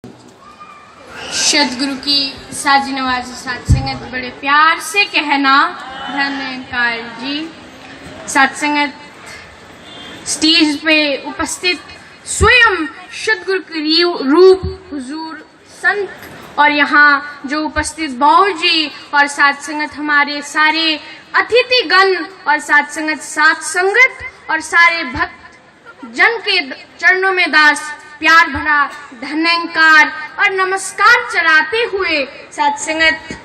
सदगुरु की साजी नवाजी साथ संगत बड़े प्यार से कहना धन्यकार जी। साथ संगत स्टेज पे उपस्थित स्वयं सदगुरु के रूप हुजूर संत और यहाँ जो उपस्थित बाबू जी और साथ संगत हमारे सारे अतिथिगण और साथ संगत और सारे भक्त जन के चरणों में दास प्यार भरा धन्यकार और नमस्कार चढ़ाते हुए साथ संगत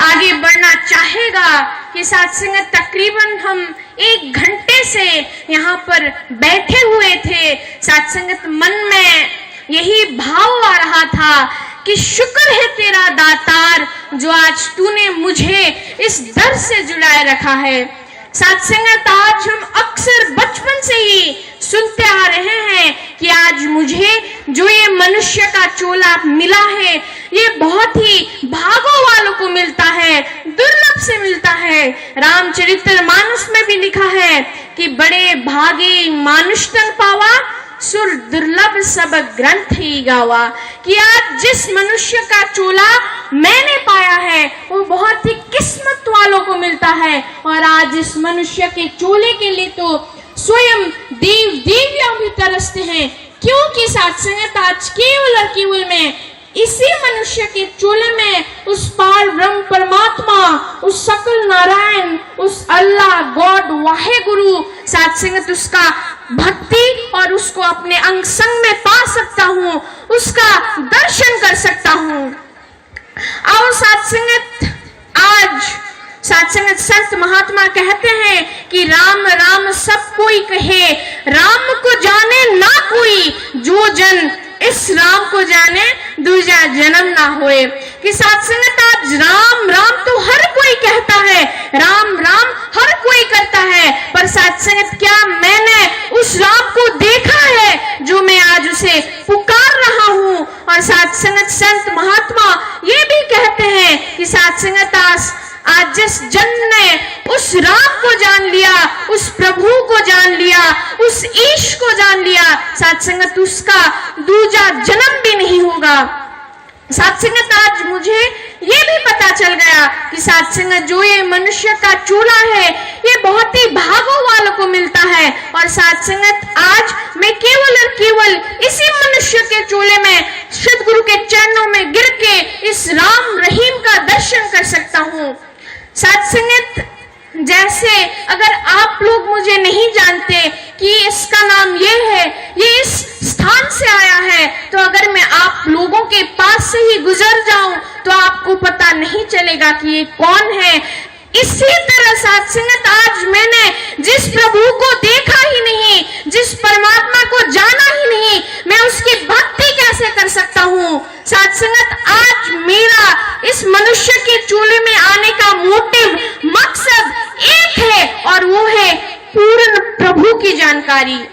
आगे बढ़ना चाहेगा कि साथ संगत तकरीबन हम 1 घंटे से यहाँ पर बैठे हुए थे। साथ संगत मन में यही भाव आ रहा था कि शुक्र है तेरा दातार जो आज तूने मुझे इस दर से जुड़ाए रखा है। साथ संगत आज हम अक्सर बचपन से ही सुनते आ रहे हैं कि आज मुझे जो ये मनुष्य का चोला मिला है ये बहुत ही भागों वालों को मिलता है, दुर्लभ से मिलता है। रामचरितमानस में भी लिखा है कि बड़े भागे मानुष तन पावा सुर दुर्लभ सब ग्रंथ ही गावा। कि आज जिस मनुष्य का चोला मैंने पाया है वो बहुत ही किस्मत वालों को मिलता है। और आज इस मनुष्य के चोले के लिए तो स्वयं देव देवियां भी तरसते हैं, क्योंकि साथ संगत आज केवल और केवल मैं इसी मनुष्य के चोले में उस पार ब्रह्म परमात्मा, उस सकल नारायण, उस अल्लाह गॉड वाहे गुरु साथ संगत उसका भक्ति और उसको अपने अंग संग में पा सकता हूँ, उसका दर्शन कर सकता हूँ। और साथ संगत आज साथ संगत संत महात्मा कहते हैं कि राम राम सब कोई कहे, राम को जाने ना कोई, जो जन इस राम को जाने दूजा जन्म ना होए। कि साथ संगत आज राम राम तो हर कोई कहता है, राम राम हर कोई करता है, पर साथ संगत क्या मैंने उस राम को देखा है जो मैं आज उसे पुकार रहा हूँ। और साथ संगत संत महात्मा ये भी कहते हैं कि साथ संगत आज जिस जन ने उस राम को जान लिया, उस प्रभु को जान लिया, उस ईश को जान लिया, साथ संगत उसका दूजा जन्म भी नहीं होगा। साथ संगत आज मुझे ये भी पता चल गया कि साथ संगत जो ये मनुष्य का चूल्हा है ये बहुत ही भागों वालों को मिलता है। और साथ संगत आज मैं केवल और केवल इसी मनुष्य के चूल्हे में सदगुरु के चरणों में गिर के इस राम रहीम का दर्शन कर सकता हूँ। साथ संगत जैसे अगर आप लोग मुझे नहीं जानते कि इसका नाम ये है, ये इस स्थान से आया है, तो अगर मैं आप लोगों के पास से ही गुजर जाऊं तो आपको पता नहीं चलेगा कि ये कौन है। इसी तरह साथ संगत आज मैंने जिस प्रभु को देखा ही नहीं, जिस परमात्मा को जाना ही नहीं, मैं उसकी भक्ति कैसे कर सकता हूँ। साथ संगत आज मेरा इस मनुष्य के चूल्हे में आने का मोटिव मकसद एक है और वो है पूर्ण प्रभु की जानकारी।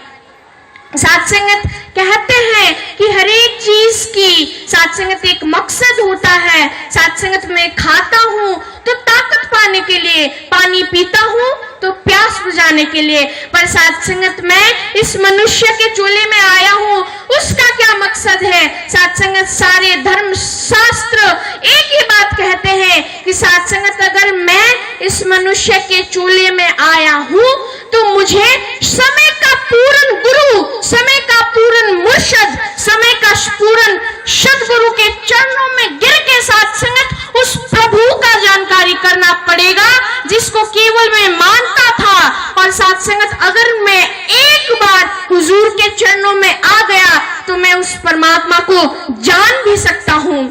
साथ संगत कहते हैं कि हर एक चीज की साथ संगत एक मकसद होता है। साथ संगत मैं खाता हूँ तो ताकत पाने के लिए, पानी पीता हूँ तो प्यास बुझाने के लिए, पर साथ संगत मैं इस मनुष्य के चूल्हे में आया हूँ उसका क्या मकसद है। साथ संगत सारे धर्म शास्त्र एक ही बात कहते हैं कि साथ संगत अगर मैं इस मनुष्य के चूल्हे में आया हूँ तो मुझे समय का पूर्ण गुरु, समय का पूर्ण मुर्शद, समय का पूर्ण सदगुरु के चरणों में गिर के साथ संगत उस प्रभु का जानकारी करना पड़ेगा जिसको केवल मैं मानता था। और साथ संगत अगर मैं एक बार हुजूर के चरणों में आ गया तो मैं उस परमात्मा को जान भी सकता हूँ।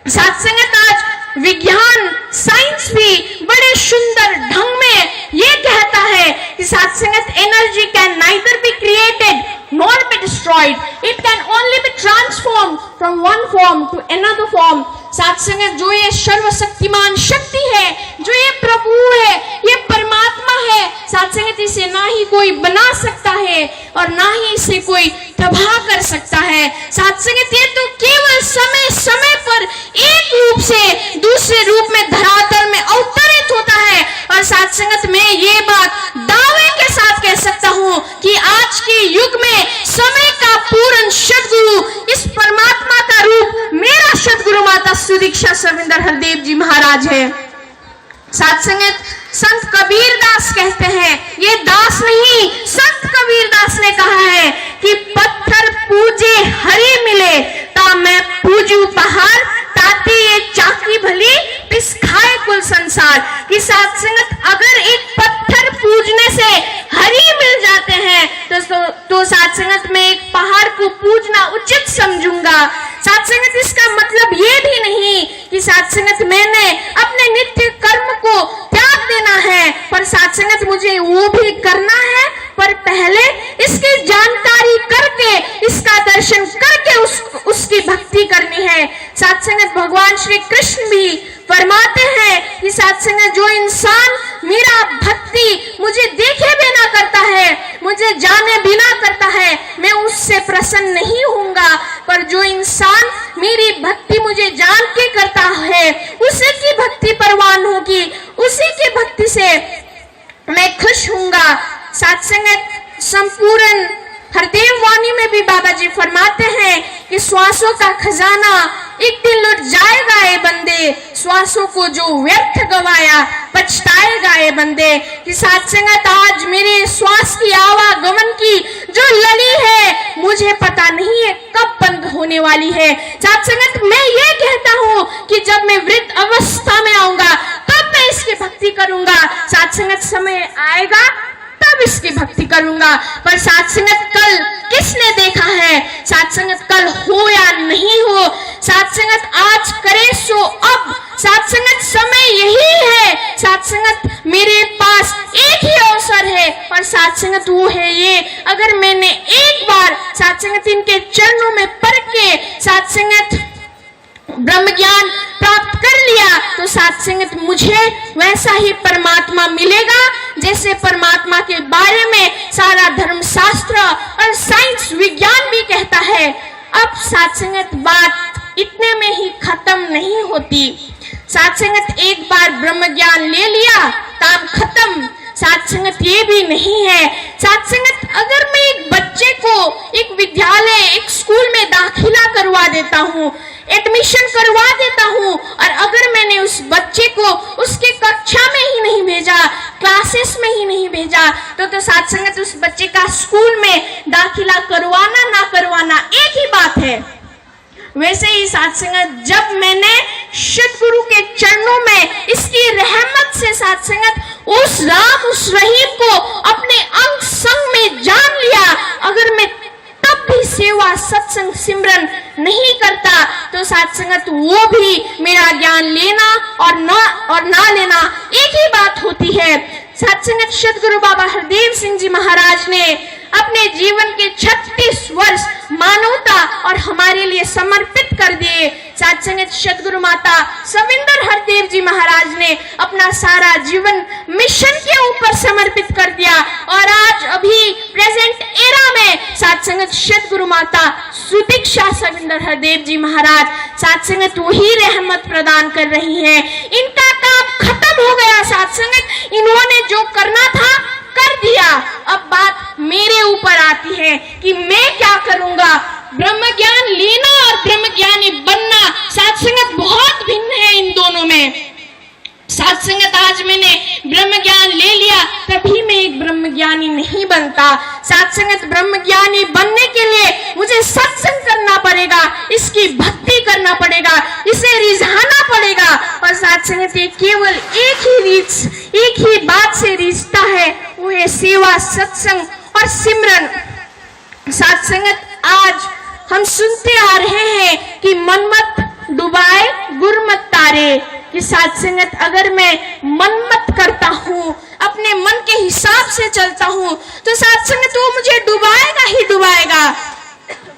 साथ संगत आज विज्ञान साइंस भी बड़े सुंदर ढंग में ये कहता है कि साथ संगत energy can neither be created nor be destroyed, it can only be transformed from one form to another form। साथ संगत जो ये सर्वशक्तिमान शक्ति है, जो ये प्रभु है, ये परमात्मा है, साथ संगत इसे ना ही कोई बना सकता है और ना ही इसे कोई तबाह कर सकता है। साथ संगत ये तो केवल समय समय पर एक रूप से दूसरे रूप में धरातल में अवतरित होता है। और साथ संगत मैं ये बात दावे के साथ कह सकता हूँ कि आज के युग में समय का पूर्ण सदगुरु इस परमात्मा सविंदर हरदेव जी महाराज है। साथ संगत संत कबीर दास कहते हैं, ये दास नहीं संत कबीर दास ने कहा है कि पत्थर पूजे हरि मिले ता मैं पूजू पहाड़, ताते ये चाकी भली पिस खाए कुल संसार। कि साथ संगत अगर एक पत्थर पूजने से हरि मिल जाते हैं तो साथ संगत मैं एक पहाड़ को पूजना उचित समझूंगा। साथ संगत इसका मतलब ये भी नहीं कि साथ संगत मैंने अपने नित्य कर्म को त्याग देना है, पर साथ संगत मुझे वो भी करना है, पर पहले इसकी जानकारी करके, इसका दर्शन करके उसकी भक्ति करनी है। साथ संगत भगवान श्री कृष्ण भी फरमाते हैं कि साथ संगत जो इंसान मेरा भक्ति मुझे देखे बिना करता है, मुझे जाने बिना करता है, मैं उससे प्रसन्न नहीं होऊंगा, पर जो इंसान मेरी भक्ति मुझे जान के करता है उसी की भक्ति परवान होगी, उसी की भक्ति से मैं खुश होऊंगा। साथ संगत संपूर्ण हरदेव वाणी में भी बाबा जी फरमाते हैं कि श्वासों का खजाना एक दिन लुट जाएगा ए बंदे, श्वासों को जो व्यर्थ गवाया पछताएगा ए बंदे। कि साथ संगत आज मेरे श्वास की आवागमन की जो लड़ी है मुझे पता नहीं है कब बंद होने वाली है। साथ संगत मैं ये कहता हूँ कि जब मैं वृद्ध अवस्था में आऊंगा तब मैं इसकी भक्ति करूंगा। साथ संगत समय आएगा तब इसकी भक्ति करूंगा। पर साथ संगत कल किसने देखा है, साथ संगत कल हो या नहीं हो, साथ संगत आज करे सो अब, साथ संगत समय यही है। साथ संगत मेरे पास एक ही अवसर है और साथ संगत वो है ये, अगर मैंने एक बार साथ संगत इनके चरणों में पड़ के साथ संगत ब्रह्म ज्ञान प्राप्त कर लिया तो साथ संगत मुझे वैसा ही परमात्मा मिलेगा जैसे परमात्मा के बारे में सारा धर्मशास्त्र और साइंस विज्ञान भी कहता है। अब साथ संगत बात इतने में ही खत्म नहीं होती। साथ संगत एक बार ब्रह्म ज्ञान ले लिया काम खत्म। साथ संगत ये भी नहीं है। साथ संगत अगर मैं एक बच्चे को एक विद्यालय एक स्कूल में दाखिला करवा देता हूँ, एडमिशन करवा देता हूँ, और अगर मैंने उस बच्चे को उसके कक्षा में ही नहीं भेजा, क्लासेस में ही नहीं भेजा, तो साथ संगत उस बच्चे का स्कूल में दाखिला करवाना ना करवाना एक ही बात है। वैसे ही साथ संगत जब मैंने सद्गुरु के चरणों में इसकी रहमत से साथ संगत उस राम उस रहीम को अपने अंग संग में जान लिया, अगर मैं तब भी सेवा सत्संग सिमरन नहीं करता तो साथ संगत वो भी मेरा ज्ञान लेना और ना लेना एक ही बात होती है। साथ संगत सद्गुरु बाबा हरदेव सिंह जी महाराज ने अपने जीवन के 36 वर्ष मानवता और हमारे लिए समर्पित कर दिए। साथ संगत सद्गुरु माता सविंदर हरदेव जी महाराज ने अपना सारा जीवन मिशन के ऊपर समर्पित कर दिया, और आज अभी प्रेजेंट एरा में साथ संगत सद्गुरु माता सुदीक्षा सविंदर हरदेव जी महाराज साथ संगत वही रहमत प्रदान कर रही हैं। इनका काम खत्म हो गया। साथ संगत इन्होंने जो करना था कर दिया। अब बात मेरे ऊपर आती है कि मैं क्या करूंगा। ब्रह्म ज्ञान लेना और ब्रह्म ज्ञानी बनना साथ संगत बहुत भिन्न है इन दोनों में। साथ संगत आज मैंने ब्रह्म ज्ञान ले लिया तभी मैं एक ब्रह्म ज्ञानी नहीं बनता। साथ संगत ब्रह्म ज्ञानी बनने के लिए मुझे सत्संग करना पड़ेगा, इसकी भक्ति करना पड़ेगा, इसे रिझाना पड़ेगा। और साथ संगत ये केवल एक ही बात से रिश्ता है, वो है सेवा सत्संग और सिमरन। साथ संगत आज हम सुनते आ रहे हैं कि मन मत डुबाए गुर मत तारे। कि साथ संगत अगर मैं मन मत करता हूँ, अपने मन के हिसाब से चलता हूँ, तो साथ संगत वो मुझे डुबाएगा ही डुबाएगा।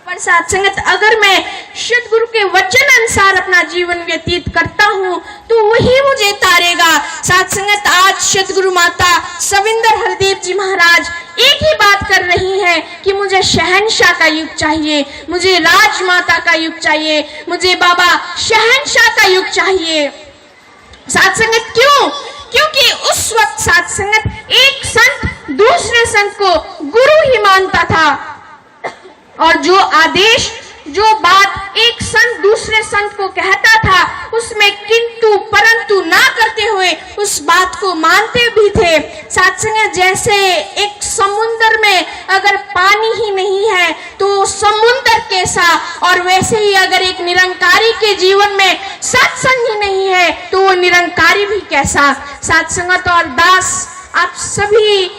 पर साथ संगत अगर मैं सद्गुरु के वचन अनुसार अपना जीवन व्यतीत करता हूँ तो वही मुझे तारेगा। साथ संगत आज सद्गुरु माता सविंदर हरदेव जी महाराज एक ही बात कर रही हैं कि मुझे शहंशाह का युग चाहिए, मुझे राजमाता का युग चाहिए, मुझे बाबा शहंशाह का युग चाहिए। साथ संगत क्यों? क्योंकि उस वक्त साथ संगत एक संत दूसरे संत को गुरु ही मानता था, और जो आदेश जो बात एक संत दूसरे संत को कहता था उसमें किंतु परंतु ना करते हुए उस बात को मानते भी थे। साथ संगत, जैसे एक समुद्र में अगर पानी ही नहीं है तो समुद्र कैसा, और वैसे ही अगर एक निरंकारी के जीवन में सत्संग ही नहीं है तो वो निरंकारी भी कैसा। साथ संगत और दास, आप सभी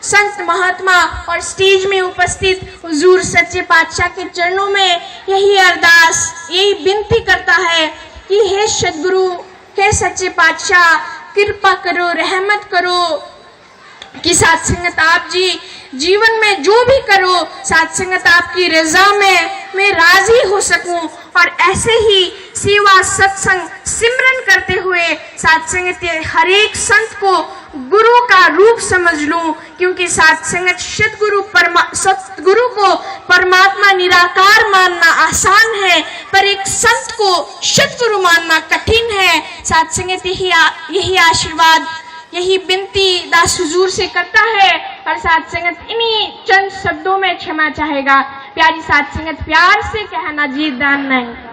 संत महात्मा और स्टेज में उपस्थित हुजूर सच्चे पातशाह के चरणों में यही अरदास, यही विनती करता है कि हे सदगुरु, हे सच्चे पातशाह, कृपा करो, रहमत करो कि साथ संगत आप जी जीवन में जो भी करो, साथ संगत आपकी रजा में मैं राजी हो सकूं, और ऐसे ही सेवा सत्संग सिमरन करते हुए साथ संगत हर एक संत को गुरु का रूप समझ लूं, क्योंकि साथ संगत सतगुरु को परमात्मा निराकार मानना आसान है, पर एक संत को सतगुरु मानना कठिन है। साथ संगत यही आशीर्वाद, यही विनती दास हुजूर से करता है, और साथ संगत इन्हीं चंद शब्दों में क्षमा चाहेगा। प्यारी साथ संगत, प्यार से कहना जी दान नहीं।